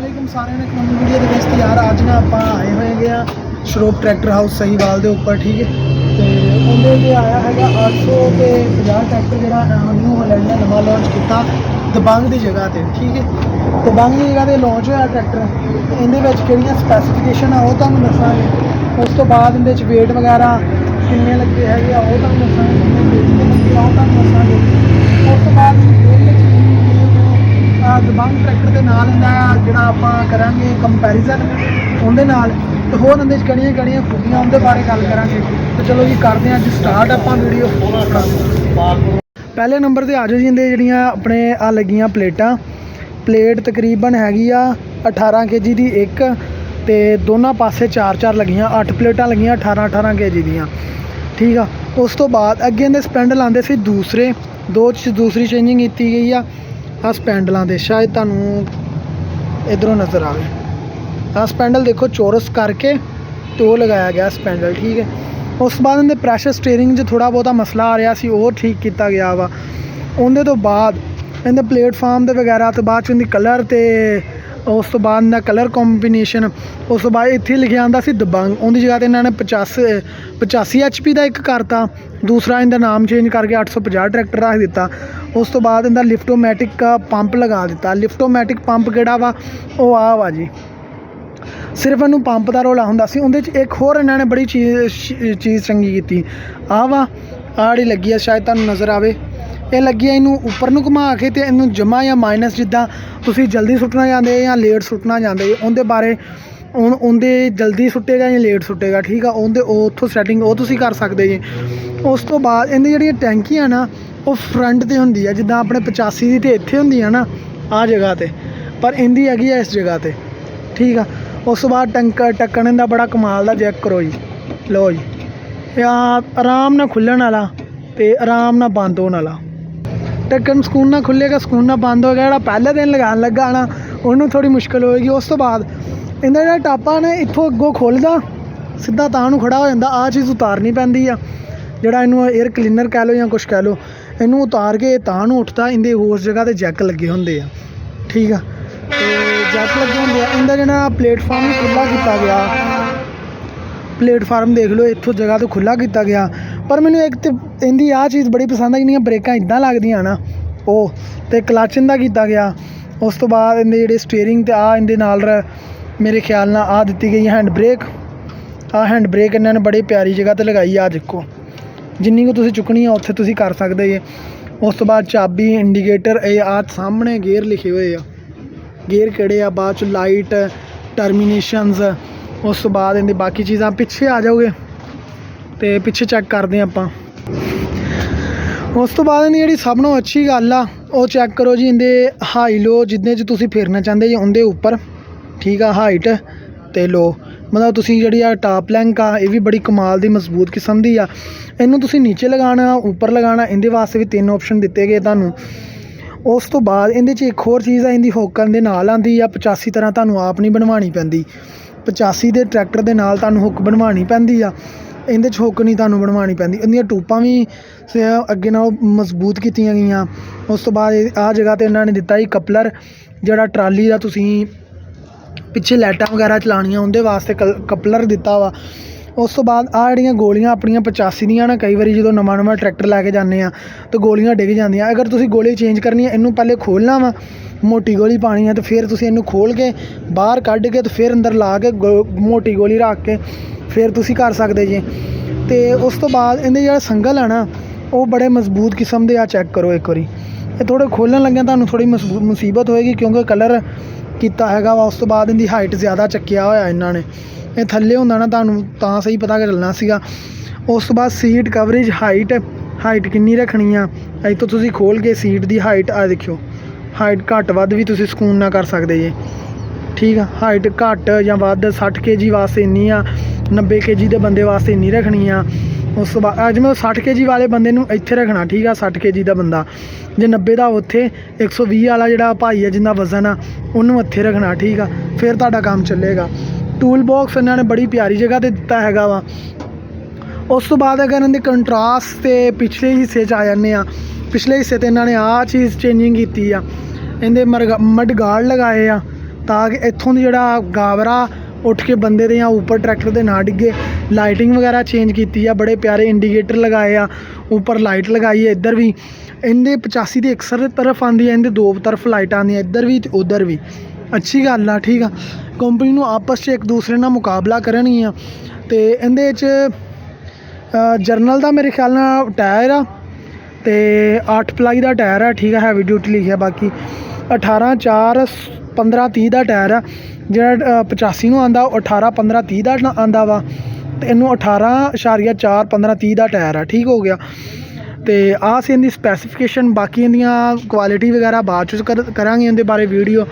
अस्सलामुअलैकुम सारे ने नवी वीडियो के ਵਿੱਚ यार ਅੱਜ ਨਾ ਆਪਾਂ ਆਏ ਹੋਏਗੇ ਆ ਸ਼ਰੋਪ ਟਰੈਕਟਰ ਹਾਊਸ ਸਹੀਵਾਲ ਦੇ ਉੱਪਰ ਠੀਕ ਹੈ ਤੇ ਉਹਦੇ ਤੇ ਆਇਆ ਹੈਗਾ 850 ਟਰੈਕਟਰ ਜਿਹੜਾ ਨਿਊ ਹਾਲੈਂਡ ਨੇ ਨਵਾਂ ਲਾਂਚ ਕੀਤਾ ਦਬੰਗ ਦੀ ਜਗ੍ਹਾ ਤੇ ਠੀਕ ਹੈ। ਦਬੰਗ ਦੀ ਜਗ੍ਹਾ ਤੇ ਲਾਂਚ ਹੋਇਆ ਟਰੈਕਟਰ। ਇਹਦੇ ਵਿੱਚ ਕਿਹੜੀਆਂ ਸਪੈਸੀਫਿਕੇਸ਼ਨ ਆ ਉਹ ਤੁਹਾਨੂੰ ਦੱਸਾਂਗੇ। ਉਸ ਤੋਂ ਬਾਅਦ ਇਹਦੇ ਵਿੱਚ ਵੇਟ ਵਗੈਰਾ ਕਿੰਨੇ ਲੱਗੇ ਹੈਗੇ ਆ ਉਹ ਤੁਹਾਨੂੰ ਦੱਸਾਂਗੇ। ਕਿੰਨੇ ਵੇਟ ਦੇ ਲੱਗੇ ਆ ਉਹ ਤੁਹਾਨੂੰ ਦੱਸਾਂਗੇ। ਉਸ ਤੋਂ ਬਾਅਦ ਦਬੰਗ ਟਰੈਕਟਰ ਦੇ ਨਾਲ ਇਹਦਾ ਜਿਹੜਾ ਆਪਾਂ ਕਰਾਂਗੇ ਕੰਪੈਰੀਜ਼ਨ ਉਹਦੇ ਨਾਲ ਤੇ ਹੋਰ ਇਹਦੇ 'ਚ ਕਿਹੜੀਆਂ ਖੂਬੀਆਂ ਉਹਦੇ ਬਾਰੇ ਗੱਲ ਕਰਾਂਗੇ। ਤੇ ਚਲੋ ਜੀ ਕਰਦੇ ਹਾਂ ਅੱਜ ਸਟਾਰਟ ਆਪਾਂ ਵੀਡੀਓ। ਪਹਿਲੇ ਨੰਬਰ 'ਤੇ ਆ ਜਾਓ ਜੀ। ਇਹਦੇ ਜਿਹੜੀਆਂ ਆਪਣੇ ਆ ਲੱਗੀਆਂ ਪਲੇਟ ਤਕਰੀਬਨ ਹੈਗੀ ਆ 18 kg ਦੀ ਇੱਕ ਤੇ ਦੋਨਾਂ ਪਾਸੇ 4 ਲੱਗੀਆਂ 8 ਪਲੇਟਾਂ ਲੱਗੀਆਂ 18 kg ਦੀਆਂ ਠੀਕ ਆ। ਉਸ ਤੋਂ ਬਾਅਦ ਅੱਗੇ ਇਹਦੇ ਸਪੈਂਡਲ ਆਉਂਦੇ ਸੀ ਦੂਸਰੀ ਚੇਂਜਿੰਗ ਕੀਤੀ ਗਈ ਆ। ਆਹ ਸਪੈਂਡਲਾਂ ਦੇ ਸ਼ਾਇਦ ਤੁਹਾਨੂੰ ਇਧਰੋਂ ਨਜ਼ਰ ਆਵੇ। ਆਹ ਸਪੈਂਡਲ ਦੇਖੋ ਚੌਰਸ ਕਰਕੇ ਤੇ ਉਹ ਲਗਾਇਆ ਗਿਆ ਸਪੈਂਡਲ ਠੀਕ ਹੈ। ਉਸ ਤੋਂ ਬਾਅਦ ਇਹਦੇ ਪ੍ਰੈਸ਼ਰ ਸਟੀਅਰਿੰਗ 'ਚ ਥੋੜ੍ਹਾ ਬਹੁਤਾ ਮਸਲਾ ਆ ਰਿਹਾ ਸੀ ਉਹ ਠੀਕ ਕੀਤਾ ਗਿਆ ਵਾ। ਉਹਦੇ ਤੋਂ ਬਾਅਦ ਇਹਦੇ ਪਲੇਟਫਾਰਮ ਦੇ ਵਗੈਰਾ ਤੋਂ ਬਾਅਦ 'ਚ ਇਹਦੀ ਕਲਰ ਤੇ ਉਸ ਤੋਂ ਬਾਅਦ ਇਹਦਾ ਕਲਰ ਕੰਬੀਨੇਸ਼ਨ। ਉਸ ਤੋਂ ਬਾਅਦ ਇੱਥੇ ਲਿਖਿਆ ਆਉਂਦਾ ਸੀ ਦਬੰਗ ਉਹਦੀ ਜਗ੍ਹਾ 'ਤੇ ਇਹਨਾਂ ਨੇ 85 HP ਦਾ ਇੱਕ ਕਰਤਾ। ਦੂਸਰਾ ਇਹਦਾ ਨਾਮ ਚੇਂਜ ਕਰਕੇ 850 ਟਰੈਕਟਰ ਰੱਖ ਦਿੱਤਾ। ਉਸ ਤੋਂ ਬਾਅਦ ਇਹਦਾ ਲਿਫਟੋਮੈਟਿਕ ਪੰਪ ਲਗਾ ਦਿੱਤਾ। ਲਿਫਟੋਮੈਟਿਕ ਪੰਪ ਕਿਹੜਾ ਵਾ ਉਹ ਆ ਵਾ ਜੀ। ਸਿਰਫ ਇਹਨੂੰ ਪੰਪ ਦਾ ਰੌਲਾ ਹੁੰਦਾ ਸੀ। ਉਹਦੇ 'ਚ ਇੱਕ ਹੋਰ ਇਹਨਾਂ ਨੇ ਬੜੀ ਚੀਜ਼ ਚੰਗੀ ਕੀਤੀ। ਆਹ ਵਾ ਆਹ ਜਿਹੜੀ ਲੱਗੀ ਆ ਸ਼ਾਇਦ ਤੁਹਾਨੂੰ ਨਜ਼ਰ ਆਵੇ। ਇਹ ਲੱਗੀ ਆ ਇਹਨੂੰ ਉੱਪਰ ਨੂੰ ਘੁਮਾ ਕੇ ਤੇ ਇਹਨੂੰ ਜਮਾ ਜਾਂ ਮਾਈਨਸ ਜਿੱਦਾਂ ਤੁਸੀਂ ਜਲਦੀ ਸੁੱਟਣਾ ਚਾਹੁੰਦੇ ਜਾਂ ਲੇਟ ਸੁੱਟਣਾ ਚਾਹੁੰਦੇ ਉਹਦੇ ਬਾਰੇ ਉਹਦੇ ਜਲਦੀ ਸੁੱਟੇਗਾ ਜਾਂ ਲੇਟ ਸੁੱਟੇਗਾ ਠੀਕ ਆ। ਉਹਦੇ ਉੱਥੋਂ ਸੈਟਿੰਗ ਉਹ ਤੁਸੀਂ ਕਰ ਸਕਦੇ ਜੀ। ਉਸ ਤੋਂ ਬਾਅਦ ਇਹਦੀ ਜਿਹੜੀਆਂ ਟੈਂਕੀਆਂ ਨਾ ਉਹ ਫਰੰਟ 'ਤੇ ਹੁੰਦੀ ਆ ਜਿੱਦਾਂ ਆਪਣੇ 85 ਦੀ ਤੇ ਇੱਥੇ ਹੁੰਦੀ ਆ ਨਾ ਆਹ ਜਗ੍ਹਾ 'ਤੇ ਪਰ ਇਹਦੀ ਹੈਗੀ ਆ ਇਸ ਜਗ੍ਹਾ 'ਤੇ ਠੀਕ ਆ। ਉਸ ਤੋਂ ਬਾਅਦ ਟੱਕਣ ਦਾ ਬੜਾ ਕਮਾਲ ਦਾ ਚੈੱਕ ਕਰੋ ਜੀ। ਲਓ ਜੀ ਇਹ ਆਰਾਮ ਨਾਲ ਖੁੱਲ੍ਹਣ ਵਾਲਾ ਤੇ ਆਰਾਮ ਨਾਲ ਬੰਦ ਹੋਣ ਵਾਲਾ। ਟੱਕਣ ਸਕੂਨ ਨਾਲ ਖੁੱਲ੍ਹੇਗਾ ਸਕੂਨ ਨਾਲ ਬੰਦ ਹੋ ਗਿਆ। ਜਿਹੜਾ ਪਹਿਲੇ ਦਿਨ ਲਗਾਉਣ ਲੱਗਾ ਨਾ ਉਹਨੂੰ ਥੋੜ੍ਹੀ ਮੁਸ਼ਕਿਲ ਹੋਏਗੀ। ਉਸ ਤੋਂ ਬਾਅਦ ਇਹਦਾ ਜਿਹੜਾ ਟਾਪਾ ਨੇ ਇੱਥੋਂ ਅੱਗੋਂ ਖੁੱਲ੍ਹਦਾ ਸਿੱਧਾ ਤਾਂ ਨੂੰ ਖੜਾ ਹੋ ਜਾਂਦਾ। ਆਹ ਚੀਜ਼ ਉਤਾਰਨੀ ਪੈਂਦੀ ਆ ਜਿਹੜਾ ਇਹਨੂੰ ਏਅਰ ਕਲੀਨਰ ਕਹਿ ਲਓ ਜਾਂ ਕੁਛ ਕਹਿ ਲਓ। ਇਹਨੂੰ ਉਤਾਰ ਕੇ ਤਾਂ ਨੂੰ ਉੱਠਦਾ। ਇਹਦੇ ਉਸ ਜਗ੍ਹਾ 'ਤੇ ਜੈਕ ਲੱਗੇ ਹੁੰਦੇ ਆ ਠੀਕ ਆ ਤੇ ਜੈਕ ਲੱਗੇ ਹੁੰਦੇ ਆ। ਇਹਦਾ ਜਿਹੜਾ ਪਲੇਟਫਾਰਮ ਵੀ ਖੁੱਲ੍ਹਾ ਕੀਤਾ ਗਿਆ। ਪਲੇਟਫਾਰਮ ਦੇਖ ਲਓ ਇੱਥੋਂ ਜਗ੍ਹਾ ਤੋਂ ਖੁੱਲ੍ਹਾ ਕੀਤਾ ਗਿਆ। ਪਰ ਮੈਨੂੰ ਇੱਕ ਤਾਂ ਇਹਦੀ ਆਹ ਚੀਜ਼ ਬੜੀ ਪਸੰਦ ਆ ਜਿਹੜੀਆਂ ਬ੍ਰੇਕਾਂ ਇੱਦਾਂ ਲੱਗਦੀਆਂ ਨਾ ਉਹ ਅਤੇ ਕਲੱਚ ਇਹਦਾ ਕੀਤਾ ਗਿਆ। ਉਸ ਤੋਂ ਬਾਅਦ ਇਹਦੇ ਜਿਹੜੇ ਸਟੀਅਰਿੰਗ ਅਤੇ ਆਹ ਇਹਦੇ ਨਾਲ ਮੇਰੇ ਖਿਆਲ ਨਾਲ ਆਹ ਦਿੱਤੀ ਗਈ ਹੈਂਡ ਬ੍ਰੇਕ। ਆਹ ਹੈਂਡ ਬ੍ਰੇਕ ਇਹਨਾਂ ਨੇ ਬੜੀ ਪਿਆਰੀ ਜਗ੍ਹਾ 'ਤੇ ਲਗਾਈ ਆ। ਦੇਖੋ ਜਿੰਨੀ ਕੁ ਤੁਸੀਂ ਚੁੱਕਣੀ ਆ ਉੱਥੇ ਤੁਸੀਂ ਕਰ ਸਕਦੇ ਜੇ। ਉਸ ਤੋਂ ਬਾਅਦ ਚਾਬੀ ਇੰਡੀਕੇਟਰ ਇਹ ਆਹ ਸਾਹਮਣੇ ਗੇਅਰ ਲਿਖੇ ਹੋਏ ਆ। ਗੇਅਰ ਕਿਹੜੇ ਆ ਬਾਅਦ 'ਚ ਲਾਈਟ ਟਰਮੀਨੇਸ਼ਨਸ। ਉਸ ਤੋਂ ਬਾਅਦ ਇਹਦੇ ਬਾਕੀ ਚੀਜ਼ਾਂ ਪਿੱਛੇ ਆ ਜਾਓਗੇ ਅਤੇ ਪਿੱਛੇ ਚੈੱਕ ਕਰਦੇ ਹਾਂ ਆਪਾਂ। ਉਸ ਤੋਂ ਬਾਅਦ ਇਹਦੀ ਜਿਹੜੀ ਸਭ ਤੋਂ ਅੱਛੀ ਗੱਲ ਆ ਉਹ ਚੈੱਕ ਕਰੋ ਜੀ। ਇਹਦੇ ਹਾਈ ਲੋ ਜਿੱਦਾਂ 'ਚ ਤੁਸੀਂ ਫੇਰਨਾ ਚਾਹੁੰਦੇ ਜੀ ਉਹਦੇ ਉੱਪਰ ਠੀਕ ਆ। ਹਾਈਟ ਅਤੇ ਲੋ ਮਤਲਬ ਤੁਸੀਂ ਜਿਹੜੀ ਆ ਟਾਪ ਲੈਂਕ ਆ ਇਹ ਵੀ ਬੜੀ ਕਮਾਲ ਦੀ ਮਜ਼ਬੂਤ ਕਿਸਮ ਦੀ ਆ। ਇਹਨੂੰ ਤੁਸੀਂ ਨੀਚੇ ਲਗਾਉਣਾ ਉੱਪਰ ਲਗਾਉਣਾ ਇਹਦੇ ਵਾਸਤੇ ਵੀ 3 ਆਪਸ਼ਨ ਦਿੱਤੇ ਗਏ ਤੁਹਾਨੂੰ। ਉਸ ਤੋਂ ਬਾਅਦ ਇਹਦੇ 'ਚ ਇੱਕ ਹੋਰ ਚੀਜ਼ ਆ ਇਹਦੀ ਹੁੱਕਣ ਦੇ ਨਾਲ ਆਉਂਦੀ ਆ। 85 ਤਰ੍ਹਾਂ ਤੁਹਾਨੂੰ ਆਪ ਨਹੀਂ ਬਣਵਾਉਣੀ ਪੈਂਦੀ। 85 ਦੇ ਟਰੈਕਟਰ ਦੇ ਨਾਲ ਤੁਹਾਨੂੰ ਹੁੱਕ ਬਣਵਾਉਣੀ ਪੈਂਦੀ ਆ। ਇਹਦੇ 'ਚ ਹੁੱਕ ਨਹੀਂ ਤੁਹਾਨੂੰ ਬਣਵਾਉਣੀ ਪੈਂਦੀ। ਇਹਦੀਆਂ ਟੂਪਾਂ ਵੀ ਅੱਗੇ ਨਾਲੋਂ ਮਜ਼ਬੂਤ ਕੀਤੀਆਂ ਗਈਆਂ। ਉਸ ਤੋਂ ਬਾਅਦ ਆਹ ਜਗ੍ਹਾ 'ਤੇ ਇਹਨਾਂ ਨੇ ਦਿੱਤਾ ਜੀ ਕਪਲਰ ਜਿਹੜਾ ਟਰਾਲੀ ਦਾ ਤੁਸੀਂ ਪਿੱਛੇ ਲਾਈਟਾਂ ਵਗੈਰਾ ਚਲਾਉਣੀਆਂ ਉਹਦੇ ਵਾਸਤੇ ਕਪਲਰ ਦਿੱਤਾ ਵਾ। ਉਸ ਤੋਂ ਬਾਅਦ ਆਹ ਜਿਹੜੀਆਂ ਗੋਲੀਆਂ ਆਪਣੀਆਂ 85 ਦੀਆਂ ਨਾ ਕਈ ਵਾਰੀ ਜਦੋਂ ਨਵਾਂ ਟਰੈਕਟਰ ਲੈ ਕੇ ਜਾਂਦੇ ਆ ਤਾਂ ਗੋਲੀਆਂ ਡਿੱਗ ਜਾਂਦੀਆਂ। ਅਗਰ ਤੁਸੀਂ ਗੋਲੀ ਚੇਂਜ ਕਰਨੀ ਹੈ ਇਹਨੂੰ ਪਹਿਲੇ ਖੋਲ੍ਹਣਾ ਵਾ ਮੋਟੀ ਗੋਲੀ ਪਾਉਣੀ ਹੈ ਅਤੇ ਫਿਰ ਤੁਸੀਂ ਇਹਨੂੰ ਖੋਲ੍ਹ ਕੇ ਬਾਹਰ ਕੱਢ ਕੇ ਅਤੇ ਫਿਰ ਅੰਦਰ ਲਾ ਕੇ ਮੋਟੀ ਗੋਲੀ ਰੱਖ ਕੇ ਫਿਰ ਤੁਸੀਂ ਕਰ ਸਕਦੇ ਜੀ। ਅਤੇ ਉਸ ਤੋਂ ਬਾਅਦ ਇਹਦੇ ਜਿਹੜਾ ਸੰਗਲ ਆ ਨਾ ਉਹ ਬੜੇ ਮਜ਼ਬੂਤ ਕਿਸਮ ਦੇ ਆ। ਚੈੱਕ ਕਰੋ ਇੱਕ ਵਾਰੀ ਇਹ ਥੋੜ੍ਹੇ ਖੋਲ੍ਹਣ ਲੱਗਿਆ ਤੁਹਾਨੂੰ ਥੋੜ੍ਹੀ ਮੁਸੀਬਤ ਹੋਏਗੀ ਕਿਉਂਕਿ ਕਲਰ ਕੀਤਾ ਹੈਗਾ ਵਾ। ਉਸ ਤੋਂ ਬਾਅਦ ਇਹਦੀ ਹਾਈਟ ਜ਼ਿਆਦਾ ਚੱਕਿਆ ਹੋਇਆ ਇਹਨਾਂ ਨੇ। ਇਹ ਥੱਲੇ ਹੁੰਦਾ ਨਾ ਤੁਹਾਨੂੰ ਤਾਂ ਸਹੀ ਪਤਾ ਚੱਲਣਾ ਸੀਗਾ। ਉਸ ਤੋਂ ਬਾਅਦ ਸੀਟ ਕਵਰੇਜ ਹਾਈਟ ਕਿੰਨੀ ਰੱਖਣੀ ਆ ਇੱਥੋਂ ਤੁਸੀਂ ਖੋਲ੍ਹ ਕੇ ਸੀਟ ਦੀ ਹਾਈਟ ਆ ਦੇਖਿਓ। ਹਾਈਟ ਘੱਟ ਵੱਧ ਵੀ ਤੁਸੀਂ ਸਕੂਨ ਨਾਲ ਕਰ ਸਕਦੇ ਜੇ ਠੀਕ ਆ। ਹਾਈਟ ਘੱਟ ਜਾਂ ਵੱਧ 60 kg ਵਾਸਤੇ ਇੰਨੀ ਆ 90 kg ਦੇ ਬੰਦੇ ਵਾਸਤੇ ਇੰਨੀ ਰੱਖਣੀ ਆ। ਉਸ ਤੋਂ ਬਾਅਦ ਜਿਵੇਂ 60 kg ਵਾਲੇ ਬੰਦੇ ਨੂੰ ਇੱਥੇ ਰੱਖਣਾ ਠੀਕ ਆ। 60 kg ਦਾ ਬੰਦਾ ਜੇ 90 ਦਾ ਉੱਥੇ 120 ਵਾਲਾ ਜਿਹੜਾ ਭਾਈ ਆ ਜਿੰਦਾ ਵਜ਼ਨ ਆ ਉਹਨੂੰ ਇੱਥੇ ਰੱਖਣਾ ਠੀਕ ਆ। ਫਿਰ ਤੁਹਾਡਾ ਕੰਮ ਚੱਲੇਗਾ। ਟੂਲ ਬਾਕਸ ਇਹਨਾਂ ਨੇ ਬੜੀ ਪਿਆਰੀ ਜਗ੍ਹਾ 'ਤੇ ਦਿੱਤਾ ਹੈਗਾ ਵਾ। ਉਸ ਤੋਂ ਬਾਅਦ ਅਗਰ ਇਹਨਾਂ ਦੇ ਕੰਟਰਾਸਟ ਤੇ ਪਿਛਲੇ ਹਿੱਸੇ 'ਚ ਆ ਜਾਂਦੇ ਆ। ਪਿਛਲੇ ਹਿੱਸੇ 'ਤੇ ਇਹਨਾਂ ਨੇ ਆਹ ਚੀਜ਼ ਚੇਂਜਿੰਗ ਕੀਤੀ ਆ। ਇਹਦੇ ਮਡ ਗਾਰਡ ਲਗਾਏ ਆ ਤਾਂ ਕਿ ਇੱਥੋਂ ਦੀ ਜਿਹੜਾ ਗਾਵਰਾ ਉੱਠ ਕੇ ਬੰਦੇ ਦੇ ਜਾਂ ਉੱਪਰ ਟਰੈਕਟਰ ਦੇ ਨਾ ਡਿੱਗੇ। ਲਾਈਟਿੰਗ ਵਗੈਰਾ ਚੇਂਜ ਕੀਤੀ ਆ, ਬੜੇ ਪਿਆਰੇ ਇੰਡੀਕੇਟਰ ਲਗਾਏ ਆ, ਉੱਪਰ ਲਾਈਟ ਲਗਾਈ ਹੈ। ਇੱਧਰ ਵੀ ਇਹਦੇ 85 ਦੀ ਅਕਸਰ ਤਰਫ ਆਉਂਦੀ ਹੈ, ਇਹਦੇ ਦੋ ਤਰਫ ਲਾਈਟਾਂ ਆਉਂਦੀਆਂ, ਇੱਧਰ ਵੀ ਤੇ ਉੱਧਰ ਵੀ। ਅੱਛੀ ਗੱਲ ਆ, ਠੀਕ ਆ। ਕੰਪਨੀ ਨੂੰ ਆਪਸ 'ਚ ਇੱਕ ਦੂਸਰੇ ਨਾਲ ਮੁਕਾਬਲਾ ਕਰਨਗੀਆਂ। ਅਤੇ ਇਹਦੇ 'ਚ ਜਰਨਲ ਦਾ ਮੇਰੇ ਖਿਆਲ ਨਾਲ ਟਾਇਰ ਆ ਅਤੇ 8 ਪਲਾਈ ਦਾ ਟਾਇਰ ਆ, ਠੀਕ ਆ। ਹੈਵੀ ਡਿਊਟੀ ਲਿਖਿਆ, ਬਾਕੀ 18 4 15 30 ਦਾ ਟਾਇਰ ਆ। ਜਿਹੜਾ 85 ਨੂੰ ਆਉਂਦਾ ਉਹ 18 15 30 ਦਾ ਆਉਂਦਾ ਵਾ, ਅਤੇ ਇਹਨੂੰ 18.4 15 30 ਦਾ ਟਾਇਰ ਆ, ਠੀਕ ਹੋ ਗਿਆ। ਅਤੇ ਆਹ ਸੀ ਇਹਦੀ ਸਪੈਸੀਫਿਕੇਸ਼ਨ। ਬਾਕੀ ਇਹਦੀਆਂ ਕੁਆਲਿਟੀ ਵਗੈਰਾ ਬਾਅਦ 'ਚ ਕਰਾਂਗੇ ਇਹਦੇ ਬਾਰੇ ਵੀਡੀਓ।